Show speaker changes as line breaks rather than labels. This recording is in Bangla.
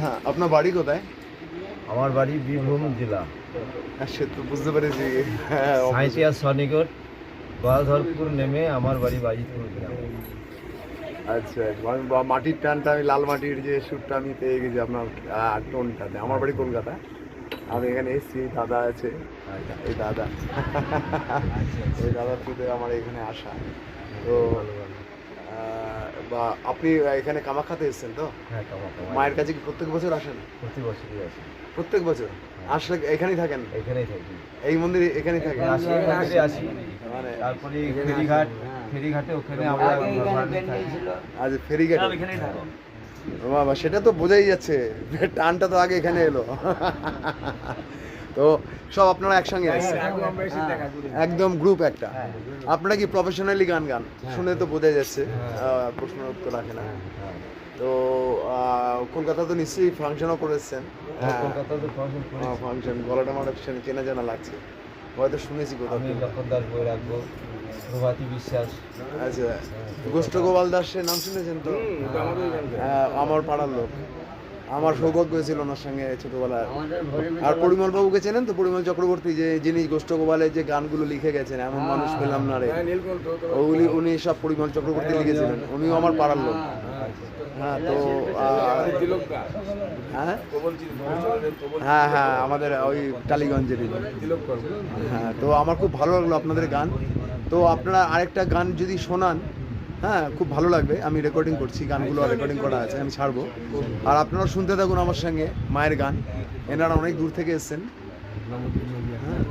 হ্যাঁ, আপনার বাড়ি কোথায়?
আমার বাড়ি বীরভূম জেলা
সে তো বুঝতে পেরেছি। হ্যাঁ,
সাঁইথিয়া সনিকট গয়াধরপুর নেমে আমার বাড়ি বাজিতপুর গ্রাম।
আচ্ছা, মাটির টানটা আমি লাল মাটির যে সুরটা আমি পেয়ে গেছি আপনার টোনটাতে। আমার বাড়ি কলকাতা, আমি এখানে এসেছি, দাদা আছে, এই দাদা এই দাদার থ্রুতে আমার এখানে আসা। তো বা আপনি এখানে কামাখ্যাতে এসেছেন তো?
হ্যাঁ, কামাখ্যা
মায়ের কাছে কি প্রত্যেক বছর আসেন?
প্রতি বছরই আসি,
প্রত্যেক বছর আসলে এখানেই থাকেন?
এখানেই থাকি,
এই মন্দিরে এখানেই থাকেন?
আসি, এই মন্দিরে আসি,
মানে
তারপরে ফেরিঘাটে ওখানে আমরা
আজ ফেরিঘাটে? বাবা, সেটা তো বোঝাই যাচ্ছে, টানটা তো আগে এখানে এলো। তো সব আপনারা একসঙ্গে আসছেন, একদম গ্রুপ একটা। আপনারা কি প্রফেশনালি গান গান? শুনে তো বোঝা যাচ্ছে, প্রশ্নের উত্তর রাখে না। তো কলকাতা তো নিশ্চয়ই ফাংশনও করেছেন?
কলকাতাতে ফাংশন
ফাংশন, গলাটা আমার চেনা জানা লাগছে, হয়তো শুনেছি কোথাও।
আমি লক্ষণ দাস বই রাখবো, প্রভাতী বিশ্বাস।
আচ্ছা, গোষ্ঠ গোপাল দাসের নাম শুনেছেন তো? আমার পাড়ার লোক, আমার সৌভাগ্য হয়েছিল ওনার সঙ্গে ছোটবেলায়। আর পরিমল বাবুকে চেনেন তো? পরিমল চক্রবর্তী, যে যিনি গোষ্ঠ গোপালের যে গানগুলো লিখে গেছেন, এমন মানুষ পেলাম না রে, ওগুলি উনি সব পরিমল চক্রবর্তী লিখেছিলেন, উনিও আমার পাড়ার লোক। হ্যাঁ, তো হ্যাঁ হ্যাঁ, আমাদের ওই টালিগঞ্জেরই। হ্যাঁ, তো আমার খুব ভালো লাগলো আপনাদের গান। তো আপনারা আরেকটা গান যদি শোনান, হ্যাঁ, খুব ভালো লাগবে। আমি রেকর্ডিং করছি, গানগুলো রেকর্ডিং করা আছে, আমি ছাড়বো। আর আপনারা শুনতে থাকুন আমার সঙ্গে মায়ের গান। এনারা অনেক দূর থেকে এসেছেন। হ্যাঁ।